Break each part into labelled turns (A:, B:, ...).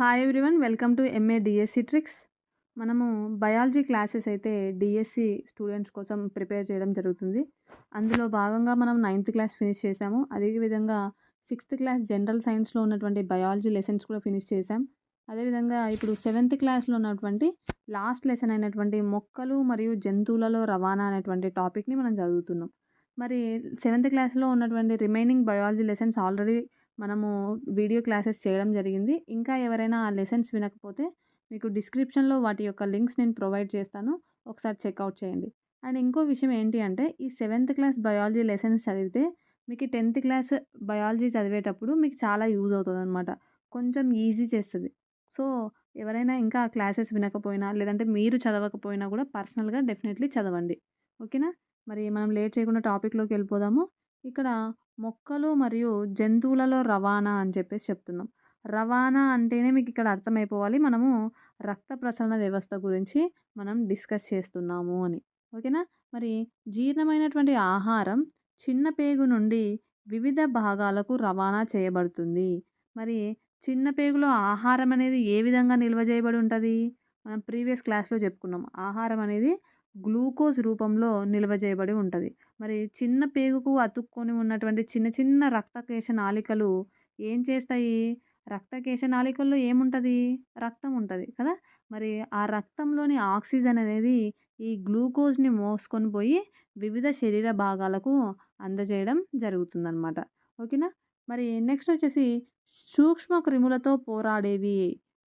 A: Hi everyone, welcome to MA DSC tricks. మనము biology classes అయితే DSC students కోసం prepare చేయడం జరుగుతుంది. అందులో భాగంగా మనం నైన్త్ క్లాస్ ఫినిష్ చేసాము. అదేవిధంగా సిక్స్త్ క్లాస్ జనరల్ సైన్స్లో ఉన్నటువంటి బయాలజీ లెసన్స్ కూడా ఫినిష్ చేసాం. అదేవిధంగా ఇప్పుడు సెవెంత్ క్లాస్లో ఉన్నటువంటి లాస్ట్ లెసన్ అయినటువంటి మొక్కలు మరియు జంతువులలో రవాణా అనేటువంటి టాపిక్ని మనం చదువుతున్నాం. మరి సెవెంత్ క్లాస్లో ఉన్నటువంటి రిమైనింగ్ బయాలజీ లెసన్స్ ఆల్రెడీ మనము వీడియో క్లాసెస్ చేయడం జరిగింది. ఇంకా ఎవరైనా ఆ లెసన్స్ వినకపోతే మీకు డిస్క్రిప్షన్లో వాటి యొక్క లింక్స్ నేను ప్రొవైడ్ చేస్తాను. ఒకసారి చెక్అవుట్ చేయండి. అండ్ ఇంకో విషయం ఏంటి అంటే, ఈ సెవెంత్ క్లాస్ బయాలజీ లెసన్స్ చదివితే మీకు 10th క్లాస్ బయాలజీ చదివేటప్పుడు మీకు చాలా యూజ్ అవుతుందన్నమాట. కొంచెం ఈజీ చేస్తుంది. సో ఎవరైనా ఇంకా ఆ క్లాసెస్ వినకపోయినా లేదంటే మీరు చదవకపోయినా కూడా పర్సనల్గా డెఫినెట్లీ చదవండి. ఓకేనా? మరి మనం లేట్ చేయకుండా టాపిక్లోకి వెళ్ళిపోదాము. ఇక్కడ మొక్కలు మరియు జంతువులలో రవాణా అని చెప్పేసి చెప్తున్నాం. రవాణా అంటేనే మీకు ఇక్కడ అర్థమైపోవాలి, మనము రక్త ప్రసరణ వ్యవస్థ గురించి మనం డిస్కస్ చేస్తున్నాము అని. ఓకేనా? మరి జీర్ణమైనటువంటి ఆహారం చిన్న పేగు నుండి వివిధ భాగాలకు రవాణా చేయబడుతుంది. మరి చిన్న పేగులో ఆహారం అనేది ఏ విధంగా నిల్వ చేయబడి ఉంటుంది? మనం ప్రీవియస్ క్లాస్లో చెప్పుకున్నాం. ఆహారం అనేది గ్లూకోజ్ రూపంలో నిల్వ చేయబడి ఉంటుంది. మరి చిన్న పేగుకు అతుక్కొని ఉన్నటువంటి చిన్న చిన్న రక్తకేశ నాళికలు ఏం చేస్తాయి? రక్తకేశ నాళికల్లో ఏముంటుంది? రక్తం ఉంటుంది కదా! మరి ఆ రక్తంలోని ఆక్సిజన్ అనేది ఈ గ్లూకోజ్‌ని మోసుకొని పోయి వివిధ శరీర భాగాలకు అందజేయడం జరుగుతుందనమాట. ఓకేనా? మరి నెక్స్ట్ వచ్చేసి సూక్ష్మ క్రిములతో పోరాడేవి.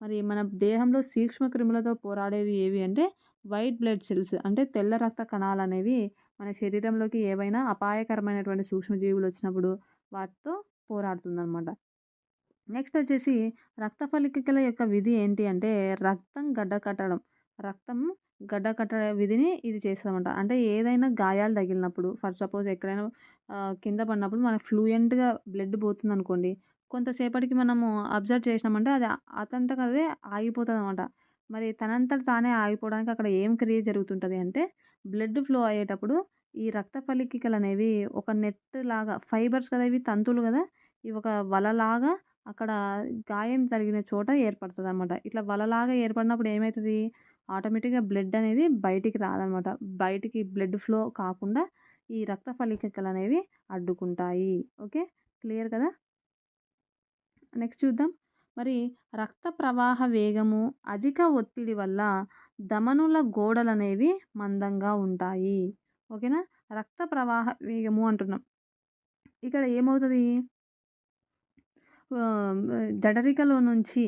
A: మరి మన దేహంలో సూక్ష్మ క్రిములతో పోరాడేవి ఏవి అంటే వైట్ బ్లడ్ సెల్స్, అంటే తెల్ల రక్త కణాలనేవి మన శరీరంలోకి ఏవైనా అపాయకరమైనటువంటి సూక్ష్మజీవులు వచ్చినప్పుడు వాటితో పోరాడుతుందనమాట. నెక్స్ట్ వచ్చేసి రక్త ఫలికల యొక్క విధి ఏంటి అంటే రక్తం గడ్డకట్టడం. రక్తం గడ్డకట్టే విధిని ఇది చేస్తదనమాట. అంటే ఏదైనా గాయాలు తగిలినప్పుడు, ఫర్ సపోజ్ ఎక్కడైనా కింద పడినప్పుడు మనకు ఫ్లూయెంట్‌గా బ్లడ్ పోతుందనుకోండి, కొంతసేపటికి మనము అబ్జర్వ్ చేసినామంటే అది అదంతట అదే ఆగిపోతదనమాట. మరి తనంతట తానే ఆగిపోవడానికి అక్కడ ఏం క్రియ జరుగుతుంటది అంటే, బ్లడ్ ఫ్లో అయ్యేటప్పుడు ఈ రక్త ఫలికికలనేవి ఒక నెట్ లాగా, ఫైబర్స్ కదా ఇవి, తంతులు కదా! ఇవి ఒక వలలాగా అక్కడ గాయం జరిగిన చోట ఏర్పడతదనమాట. ఇట్లా వలలాగా ఏర్పడినప్పుడు ఏమైతది? ఆటోమేటిక్‌గా బ్లడ్ అనేది బయటికి రాదనమాట. బయటికి బ్లడ్ ఫ్లో కాకుండా ఈ రక్త ఫలికలనేవి అడ్డుకుంటాయి. ఓకే. క్లియర్ కదా! నెక్స్ట్ చూద్దాం. మరి రక్త ప్రవాహ వేగము, అధిక ఒత్తిడి వల్ల ధమనుల గోడలనేవి మందంగా ఉంటాయి. ఓకేనా? రక్త ప్రవాహ వేగము అంటున్నాం. ఇక్కడ ఏమవుతది? జఠరికలో నుంచి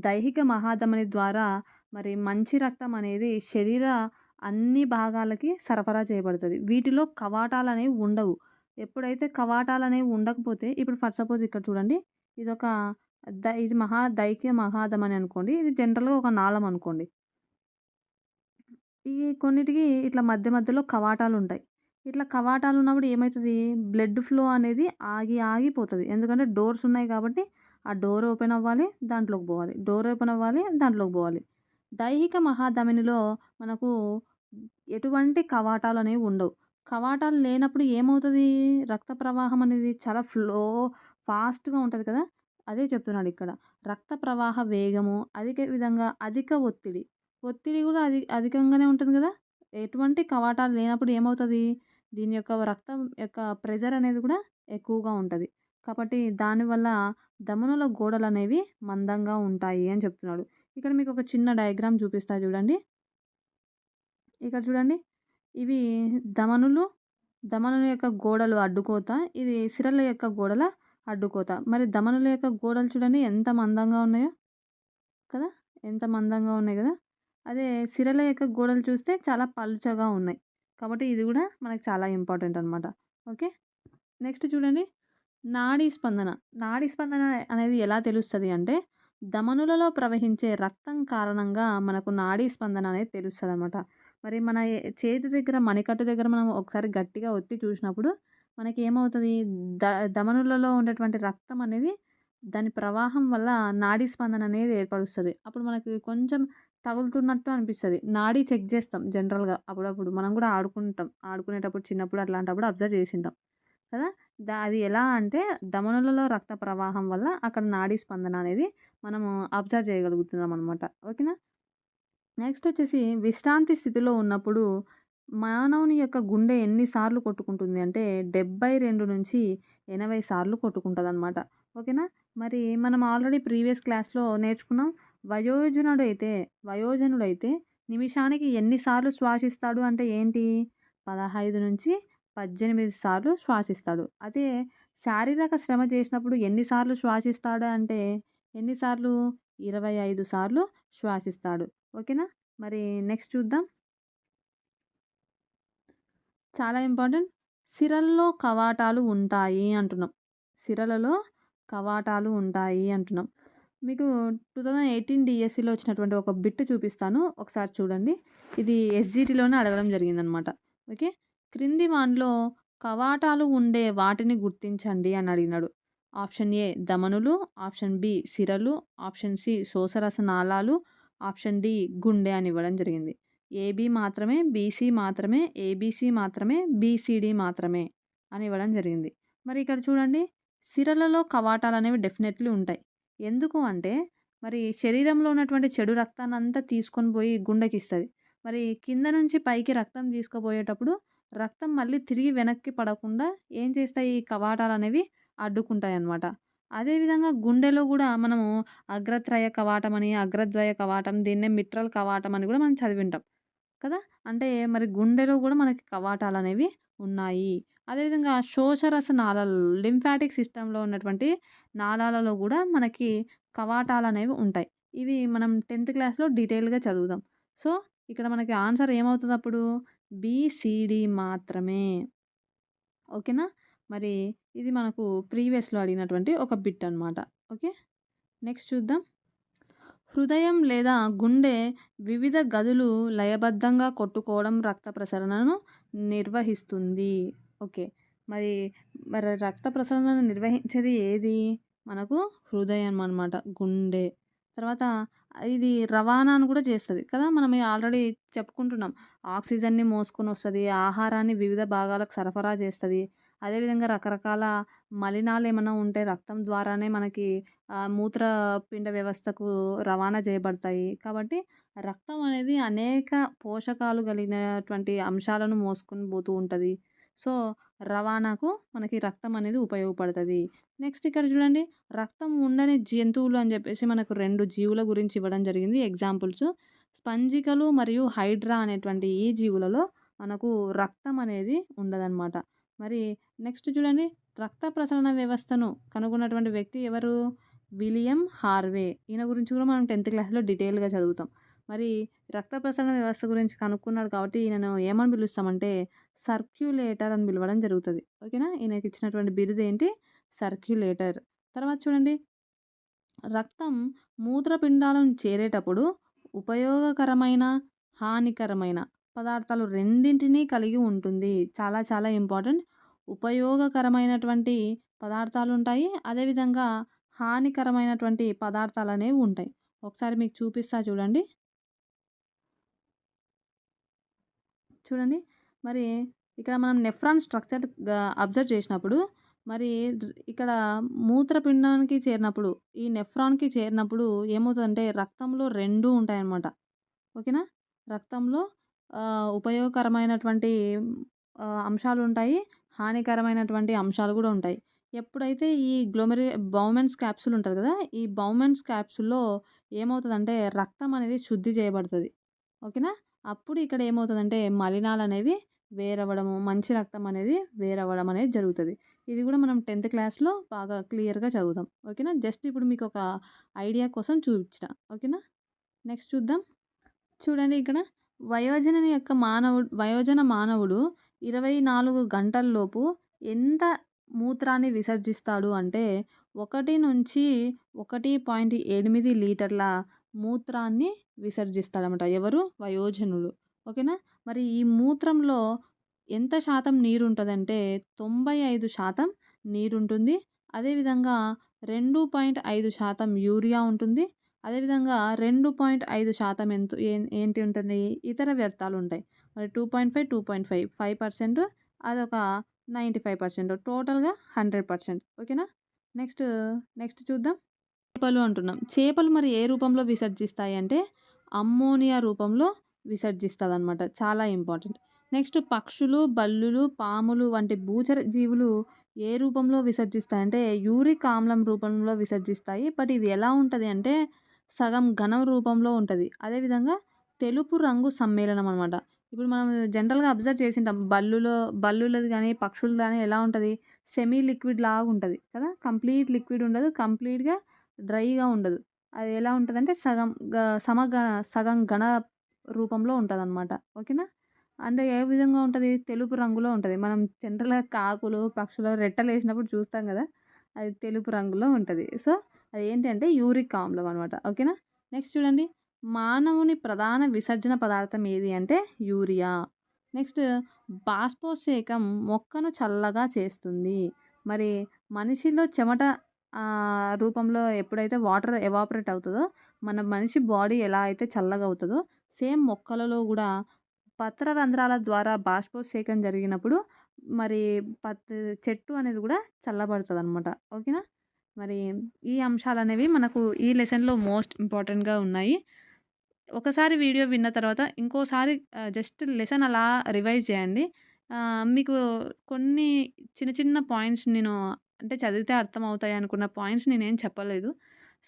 A: దైహిక మహాధమని ద్వారా మరి మంచి రక్తం అనేది శరీర అన్ని భాగాలకి సరఫరా చేయబడుతది. వీటిలో కవాటాలనేవి ఉండవు. ఎప్పుడైతే కవాటాలనేవి ఉండకపోతే, ఇప్పుడు ఫర్ సపోజ్ ఇక్కడ చూడండి. ఇదొక ఇది దైహిక మహాధమని అనుకోండి. ఇది జనరల్‌గా ఒక నాళం అనుకోండి. ఈ కొన్నిటికి ఇట్లా మధ్య మధ్యలో కవాటాలుంటాయి. ఇట్లా కవాటాలున్నప్పుడు ఏమైతది? బ్లడ్ ఫ్లో అనేది ఆగిపోతది. ఎందుకంటే డోర్స్ ఉన్నాయి కాబట్టి, ఆ డోర్ ఓపెన్ అవ్వాలి, దాంట్లోకి పోవాలి. డోర్ ఓపెన్ అవ్వాలి, దాంట్లోకి పోవాలి. దైహిక మహాధమనిలో మనకు ఎటువంటి కవాటాలనేవి ఉండవు. కవాటాలు లేనప్పుడు ఏమవుతది? రక్త ప్రవాహం అనేది చాలా ఫాస్ట్‌గా ఉంటది కదా! అదే చెప్తున్నాడిక్కడ. రక్త ప్రవాహ వేగము, అధిక ఒత్తిడి. ఒత్తిడి గూడా అధికంగానే ఉంటుంది గదా! ఎటువంటి కవాటాలు లేనప్పుడు ఏమవుతది? దీని యొక్క రక్తం యొక్క ప్రెషర్ అనేది గూడా ఎక్కువగా ఉంటది. కాబట్టి దానివల్ల ధమనుల గోడలనేవి మందంగా ఉంటాయి అని చెప్తున్నాడు. ఇక్కడ మీకొక చిన్న డయాగ్రామ్ చూపిస్తా చూడండి. ఇక్కడ చూడండి. ఇవి ధమనులు, ధమనుల యొక్క గోడలు అడ్డుకోత. ఇది సిరల యొక్క గోడల అడ్డుకోత. మరి ధమనుల యొక్క గోడలు చూడండి ఎంత మందంగా ఉన్నాయో కదా! ఎంత మందంగా ఉన్నాయి గదా! అదే సిరల యొక్క గోడలు చూస్తే చాలా పల్చగా ఉన్నాయి. కాబట్టి ఇది గూడా మనకు చాలా ఇంపార్టెంట్ అనమాట. ఓకే. నెక్స్ట్ చూడండి. నాడీ స్పందన. నాడీ స్పందన అనేది ఎలా తెలుస్తది అంటే, ధమనులలో ప్రవహించే రక్తం కారణంగా మనకు నాడీ స్పందన అనేది తెలుస్తదనమాట. మరి మన చేతి దగ్గర మణికట్టు దగ్గర మనం ఒకసారి గట్టిగా ఒత్తి చూసినప్పుడు మనకేమవుతది? ద ధమనులలో ఉండేటువంటి రక్తం అనేది దాని ప్రవాహం వల్ల నాడీ స్పందన అనేది ఏర్పరుస్తది. అప్పుడు మనకి కొంచెం తగులుతున్నట్టు అనిపిస్తది. నాడీ చెక్ జేస్తాం జనరల్‌గా అప్పుడప్పుడు. మనం గూడా ఆడుకుంటాం. ఆడుకునేటప్పుడు చిన్నప్పుడు అట్లాంటప్పుడు అబ్జర్వ్ చేసుంటాం. కదా! అది ఎలా అంటే ధమనులలో రక్త ప్రవాహం వల్ల అక్కడ నాడీ స్పందన అనేది మనము అబ్జర్వ్ చేయగలుగుతున్నామనమాట. ఓకేనా? నెక్స్ట్ వచ్చేసి విశ్రాంతి స్థితిలో ఉన్నప్పుడు మానవుని యొక్క గుండె ఎన్ని సార్లు కొట్టుకుంటుంది అంటే 72-80 సార్లు కొట్టుకుంటదనమాట. ఓకేనా? మరి మనం ఆల్రెడీ ప్రీవియస్ క్లాస్‌లో నేర్చుకున్నాం. వయోజనుడైతే వయోజనుడైతే నిమిషానికి ఎన్ని సార్లు శ్వాసిస్తాడు అంటే ఏంటి? 15-18 సార్లు శ్వాసిస్తాడు. అదే శారీరక శ్రమ చేసినప్పుడు ఎన్ని సార్లు శ్వాసిస్తాడు అంటే ఎన్ని సార్లు? 25 సార్లు శ్వాసిస్తాడు. ఓకేనా? మరి నెక్స్ట్ చూద్దాం. చాలా ఇంపార్టెంట్. సిరల్లో కవాటాలు ఉంటాయి అంటున్నాం. సిరలలో కవాటాలు ఉంటాయి అంటున్నాం. మీకు 2018 డీఎస్సీలో వచ్చినటువంటి ఒక బిట్ చూపిస్తాను. ఒకసారి చూడండి. ఇది ఎస్‌జీటీలోనే అడగడం జరిగిందనమాట. ఓకే. క్రింది వానిలో కవాటాలు ఉండే వాటిని గుర్తించండి అని అడిగినాడు. ఆప్షన్ ఏ ధమనులు, ఆప్షన్ బి సిరలు, ఆప్షన్ సి శోషరస నాళాలు, ఆప్షన్ డి గుండె అని ఇవ్వడం జరిగింది. ఏబీ మాత్రమే, బీసీ మాత్రమే, ఏబీసీ మాత్రమే, బీసీడీ మాత్రమే అని ఇవ్వడం జరిగింది. మరి ఇక్కడ చూడండి సిరలలో కవాటాలనేవి డెఫినెట్‌లీ ఉంటాయి. ఎందుకు అంటే మరి శరీరంలో ఉన్నటువంటి చెడు రక్తాన్నంతా తీసుకొని పోయి గుండెకిస్తది. మరి కింద నుంచి పైకి రక్తం తీసుకుపోయేటప్పుడు రక్తం మళ్ళీ తిరిగి వెనక్కి పడకుండా ఏం చేస్తాయి ఈ కవాటాలనేవి అడ్డుకుంటాయన్నమాట. అదేవిధంగా గుండెలో గూడా మనము అగ్రత్రయ కవాటం అని, అగ్రద్వయ కవాటం దీన్నే మిట్రల్ కవాటం అని గూడా మనం చదివింటాం. కదా! అంటే మరి గుండెలో గూడా మనకి కవాటాలనేవి ఉన్నాయి. అదేవిధంగా శోషరస నాళాలు లింఫాటిక్ సిస్టమ్‌లో ఉన్నటువంటి నాళాలలో గూడా మనకి కవాటాలనేవి ఉంటాయి. ఇవి మనం 10థ్ క్లాస్‌లో డీటెయిల్‌గా చదువుదాం. సో, ఇక్కడ మనకి ఆన్సర్ ఏమవుతదప్పుడు? బీసీడీ మాత్రమే. ఓకేనా? మరి ఇది మనకు ప్రీవియస్‌లో అడిగినటువంటి ఒక బిట్ అనమాట. ఓకే. నెక్స్ట్ చూద్దాం. హృదయం లేదా గుండె వివిధ గదులు లయబద్ధంగా కొట్టుకోవడం రక్త ప్రసరణను నిర్వహిస్తుంది. ఓకే. మరి మరి రక్త ప్రసరణను నిర్వహించేది ఏది? మనకు హృదయం అనమాట. గుండె. తర్వాత ఇది రవాణాను కూడా చేస్తది కదా! మనం ఆల్రెడీ చెప్పుకుంటున్నాం. ఆక్సిజన్‌ని మోసుకొనొస్తది. ఆహారాన్ని వివిధ భాగాలకు సరఫరా చేస్తది. అదేవిధంగా రకరకాల మలినాలేమన్నా ఉంటే రక్తం ద్వారానే మనకి మూత్రపిండ వ్యవస్థకు రవాణా చేయబడతాయి. కాబట్టి రక్తం అనేది అనేక పోషకాలు కలిగినటువంటి అంశాలను మోసుకొని పోతూ ఉంటది. సో, రవాణాకు మనకి రక్తం అనేది ఉపయోగపడతది. నెక్స్ట్ ఇక్కడ చూడండి. రక్తం ఉండని జంతువులు అని చెప్పేసి మనకు 2 జీవుల గురించి ఇవ్వడం జరిగింది ఎగ్జాంపుల్స్. స్పంజికలు మరియు హైడ్రా అనేటువంటి ఈ జీవులలో మనకు రక్తం అనేది ఉండదనమాట. మరి నెక్స్ట్ చూడండి. రక్త ప్రసరణ వ్యవస్థను కనుగొన్నటువంటి వ్యక్తి ఎవరు? William Harvey. ఈయన గురించి కూడా మనం 10థ్ క్లాస్‌లో డీటెయిల్‌గా చదువుతాం. మరి రక్త ప్రసరణ వ్యవస్థ గురించి కనుక్కున్నాడు కాబట్టి ఈయనను ఏమని పిలుస్తామంటే సర్క్యులేటర్ అని పిలవడం జరుగుతది. ఓకేనా? ఈయనకి ఇచ్చినటువంటి బిరుదేంటి? సర్క్యులేటర్. తర్వాత చూడండి. రక్తం మూత్రపిండాలను చేరేటప్పుడు ఉపయోగకరమైన, హానికరమైన పదార్థాలు రెండింటినీ కలిగి ఉంటుంది. చాలా చాలా ఇంపార్టెంట్. ఉపయోగకరమైనటువంటి పదార్థాలుంటాయి. అదేవిధంగా హానికరమైనటువంటి పదార్థాలనేవి ఉంటాయి. ఒకసారి మీకు చూపిస్తా చూడండి. చూడండి. మరి ఇక్కడ మనం నెఫ్రాన్ స్ట్రక్చర్ అబ్జర్వ్ చేసినప్పుడు మరి ఇక్కడ మూత్రపిండానికి చేరినప్పుడు, ఈ నెఫ్రాన్‌కి చేరినప్పుడు ఏమవుతదంటే రక్తంలో 2 ఉంటాయన్నమాట. ఓకేనా? రక్తంలో ఉపయోగకరమైనటువంటి అంశాలుంటాయి. హానికరమైనటువంటి అంశాలు గూడా ఉంటాయి. ఎప్పుడైతే ఈ బౌమెన్స్ క్యాప్సూల్ ఉంటది గదా! ఈ బౌమెన్స్ క్యాప్సూల్‌లో ఏమవుతదంటే రక్తం అనేది శుద్ధి చేయబడతది. ఓకేనా? అప్పుడు ఇక్కడ ఏమవుతదంటే మలినాలనేవి వేరవ్వడము, మంచి రక్తం అనేది వేరవ్వడం అనేది జరుగుతది. ఇది గూడా మనం 10థ్ క్లాస్‌లో బాగా క్లియర్‌గా చదువుదాం. ఓకేనా? జస్ట్ ఇప్పుడు మీకొక ఐడియా కోసం చూపించిన. ఓకేనా? నెక్స్ట్ చూద్దాం. చూడండి ఇక్కడ వయోజన మానవుడు 24 గంటల్లోపు ఎంత మూత్రాన్ని విసర్జిస్తాడు అంటే 1-1.8 లీటర్ల మూత్రాన్ని విసర్జిస్తాడనమాట. ఎవరు? వయోజనులు. ఓకేనా? మరి ఈ మూత్రంలో ఎంత శాతం నీరుంటదంటే 95% నీరుంటుంది. అదేవిధంగా 2.5% యూరియా ఉంటుంది. అదేవిధంగా 2.5% ఏంటి ఉంటుంది? ఇతర వ్యర్థాలుంటాయి. మరి 2.5, 5% అదొక 95% టోటల్‌గా 100%. ఓకేనా? నెక్స్ట్, నెక్స్ట్ చూద్దాం. చేపలు అంటున్నాం. చేపలు మరి ఏ రూపంలో విసర్జిస్తాయి అంటే, అమ్మోనియా రూపంలో విసర్జిస్తదనమాట. చాలా ఇంపార్టెంట్. నెక్స్ట్ పక్షులు, బల్లులు, పాములు వంటి భూచర జీవులు ఏ రూపంలో విసర్జిస్తాయంటే, యూరిక్ ఆమ్లం రూపంలో విసర్జిస్తాయి. బట్ ఇది ఎలా ఉంటది అంటే, సగం ఘనం రూపంలో ఉంటది. అదేవిధంగా తెలుపు రంగు సమ్మేళనం అనమాట. ఇప్పుడు మనం జనరల్‌గా అబ్జర్వ్ చేసుంటాం. బల్లులది గానీ, పక్షులది గానీ ఎలా ఉంటది? సెమీ లిక్విడ్ లాగుంటది కదా! కంప్లీట్ లిక్విడ్ ఉండదు. కంప్లీట్‌గా డ్రైగా ఉండదు. అది ఎలా ఉంటదంటే సగం గ సమగ సగం ఘన రూపంలో ఉంటదనమాట. ఓకేనా? అంటే ఏ విధంగా ఉంటది? తెలుపు రంగులో ఉంటది. మనం జనరల్‌గా కాకులు, పక్షులు రెట్టలేసినప్పుడు చూస్తాం గదా! అది తెలుపు రంగులో ఉంటది. సో, అదేంటి అంటే యూరిక్ ఆమ్లం అనమాట. ఓకేనా? నెక్స్ట్ చూడండి. మానవుని ప్రధాన విసర్జన పదార్థం ఏది అంటే యూరియా. నెక్స్ట్ బాష్పోత్సేకం మొక్కను చల్లగా చేస్తుంది. మరి మనిషిలో చెమట రూపంలో ఎప్పుడైతే వాటర్ ఎవాపరేట్ అవుతదో, మన మనిషి బాడీ ఎలా అయితే చల్లగా అవుతదో, సేమ్ మొక్కలలో గూడా పత్ర రంధ్రాల ద్వారా బాష్పోత్సేకం జరిగినప్పుడు మరి పత్ చెట్టు అనేది గూడా చల్లబడతదనమాట. ఓకేనా? మరి ఈ అంశాలనేవి మనకు ఈ లెసన్‌లో మోస్ట్ ఇంపార్టెంట్‌గా ఉన్నాయి. ఒకసారి వీడియో విన్న తర్వాత ఇంకోసారి జస్ట్ లెసన్ అలా రివైజ్ చేయండి. మీకు కొన్ని చిన్న చిన్న పాయింట్స్ నేను అంటే చదివితే అర్థమవుతాయి అనుకున్న పాయింట్స్ నేనేం చెప్పలేదు.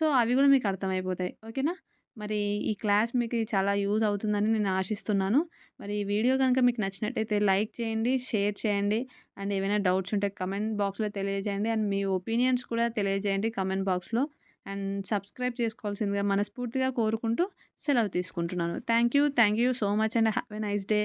A: సో, అవి గూడా మీకు అర్థమైపోతాయి. ఓకేనా? మరి ఈ క్లాస్ మీకు చాలా యూజ్ అవుతుందని నేను ఆశిస్తున్నాను. మరి ఈ వీడియో గనుక మీకు నచ్చినట్టయితే లైక్ చేయండి, షేర్ చేయండి. అండ్ ఏవైనా డౌట్స్ ఉంటే కామెంట్ బాక్స్‌లో తెలియజేయండి. అండ్ మీ ఒపీనియన్స్ కూడా తెలియజేయండి కామెంట్ బాక్స్‌లో. అండ్ సబ్స్క్రైబ్ చేసుకోవాల్సిందిగా మనస్ఫూర్తిగా కోరుకుంటూ సెలవు తీసుకుంటున్నాను. Thank you. Thank you so much and have a nice day.